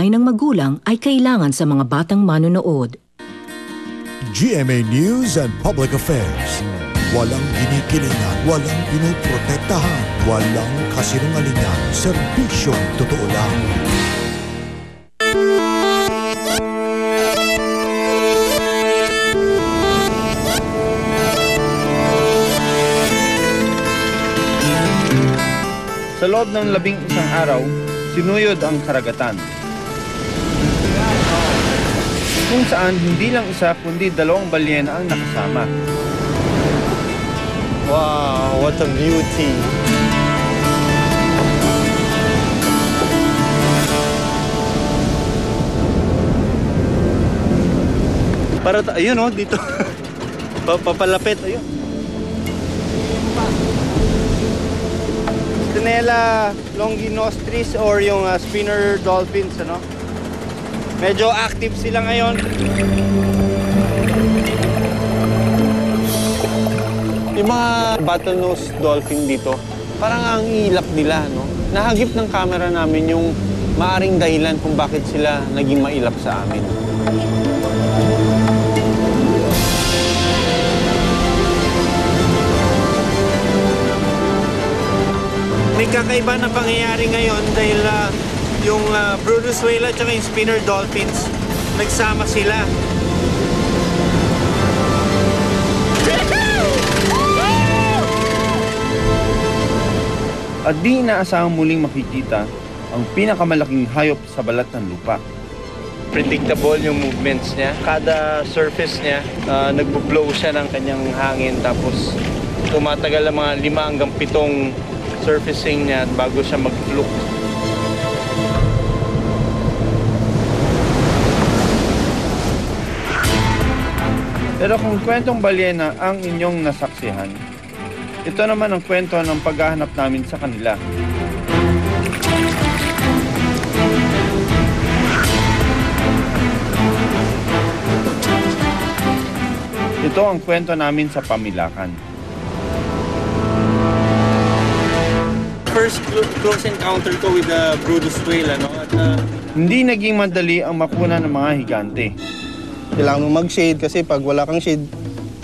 tagumpay ng magulang ay kailangan sa mga batang manonood. GMA News and Public Affairs. Walang kinikilingan, walang pinoprotektahan, walang kasinungalingan, serbisyong totoo lang. Sa loob ng 11 araw, sinuyod ang karagatan. Kung saan hindi lang isa kundi 2 balyena ang nakasama. Wow, what a beauty! Ayun o, dito. Papalapit, ayun. Stinella longinostris or yung spinner dolphins, ano? Medyo active sila ngayon. Yung mga bottlenose dolphin dito, parang ang ilap nila, no? Nahagip ng camera namin yung maaring dahilan kung bakit sila naging mailap sa amin. May kakaiba na pangyayari ngayon dahil yung Brodus whale at yung spinner dolphins, nagsama sila. At di inaasahang muling makikita ang pinakamalaking hayop sa balat ng lupa. Predictable yung movements niya. Kada surface niya, nagbo-blow siya ng kanyang hangin tapos tumatagal ang mga 5 hanggang 7 surfacing niya bago siya mag-fluke. Pero kung kwentong balyena ang inyong nasaksihan, ito naman ang kwento ng paghahanap namin sa kanila. Ito ang kwento namin sa Pamilakan. First close encounter ko with the Brodus whale, ano? At, Hindi naging madali ang makuna ng mga higante. Kailangan mo mag-shade kasi pag wala kang shade,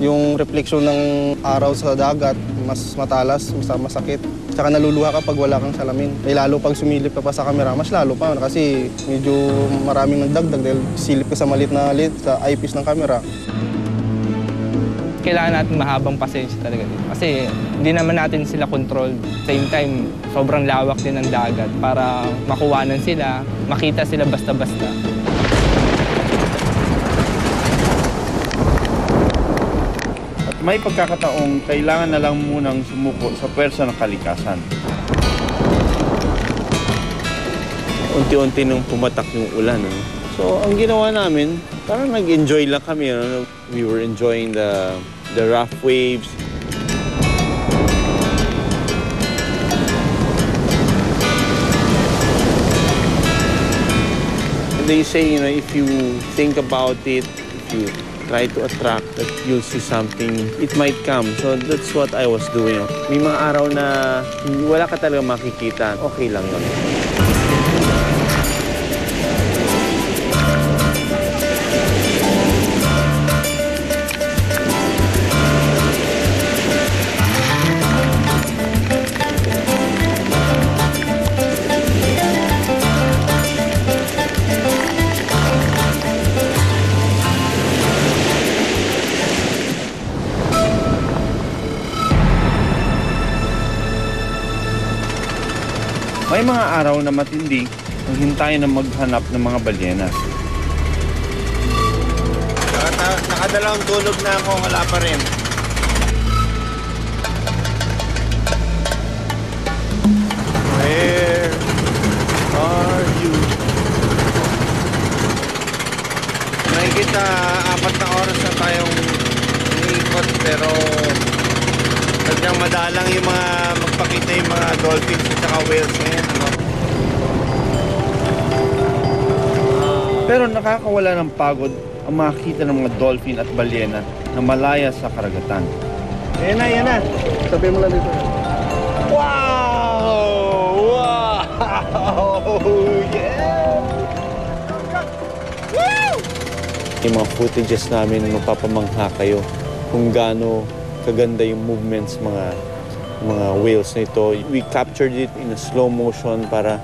yung refleksyon ng araw sa dagat, mas matalas, mas masakit. Tsaka naluluha ka pag wala kang salamin. Eh, lalo pag sumilip ka pa sa camera, mas lalo pa kasi medyo maraming nagdagdag dahil silip ka sa maliit na sa eyepiece ng camera. Kailangan natin mahabang pasensya talaga dito. Kasi hindi naman natin sila control. Same time, sobrang lawak din ng dagat para makuwanan sila, makita sila basta-basta. At may pagkakataong kailangan na lang munang sumuko sa pwersa ng kalikasan. unti-unti nung pumatak yung ulan. No? So, ang ginawa namin, parang nag-enjoy lang kami. No? We were enjoying the rough waves. And they say, you know, if you think about it, if you try to attract that you'll see something, it might come. So that's what I was doing. May mga araw na wala ka talaga makikita, okay lang yun. May mga araw na matindi ang hintayin na maghanap ng mga balyena. Nakadalawang tulog na ako, wala pa rin. Where are you? Nakikita 4 na oras na tayong iniikot pero sadyang madalang yung mga magpakita yung mga dolphins at saka whales ngayon. No? Pero nakakawala ng pagod ang makakita ng mga dolphin at balyena na malaya sa karagatan. Yan na. Sabihin mo lang dito. Wow! Wow! Yeah! Yung mga footages namin, mapapamangha kayo kung gaano kaganda yung movements mga whales na ito. We captured it in a slow motion para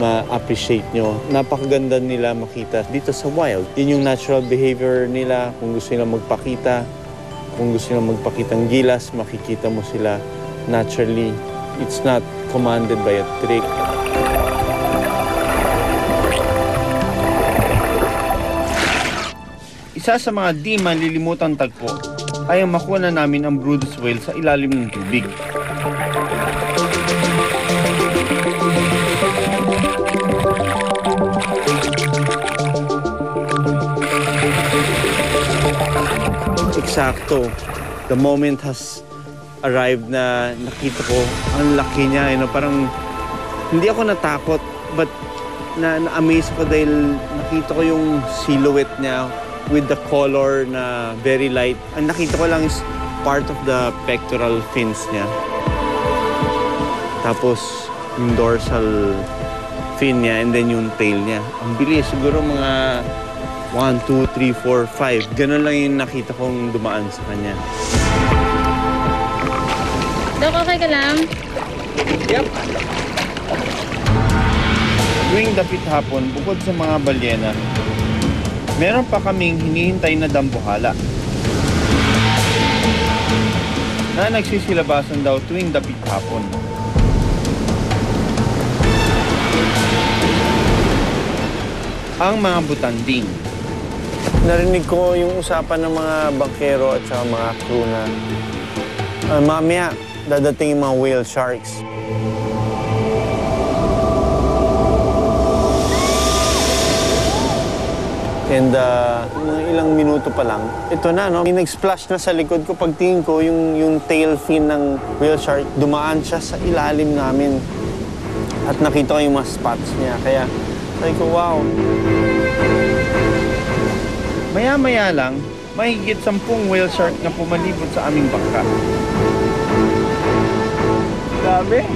ma-appreciate nyo. Napakaganda nila makita dito sa wild. Yun yung natural behavior nila. Kung gusto nila magpakita, kung gusto nila magpakitang gilas, makikita mo sila naturally. It's not commanded by a trick. Isa sa mga di malilimutang tagpo ay ang makuha na namin ang Brodus whale sa ilalim ng tubig. Eksakto. The moment has arrived na nakita ko ang laki niya. Parang hindi ako natakot but na-amaze ko dahil nakita ko yung silhouette niya with the color na very light. Ang nakita ko lang is part of the pectoral fins niya. Tapos yung dorsal fin niya and then yung tail niya. Ang bilis, siguro mga 1, 2, 3, 4, 5. Ganun lang yung nakita kong dumaan sa kanya. Dok, okay ka lang? Yep. Tuwing dapit hapon, bukod sa mga balyena, meron pa kaming hinihintay na dambuhala na nagsisilabasan daw tuwing dapit hapon. Ang mga butanding. Narinig ko yung usapan ng mga bangkero at saka mga crew na mamaya dadating yung mga whale sharks. And mga ilang minuto pa lang, ito na, no? May nag-splash na sa likod ko. Pagtingin ko, yung tail fin ng whale shark, dumaan siya sa ilalim namin. At nakita ko yung mga spots niya. Kaya sabi ko, wow. Maya-maya lang, mahigit 10 whale shark na pumalibot sa aming bangka. Grabe!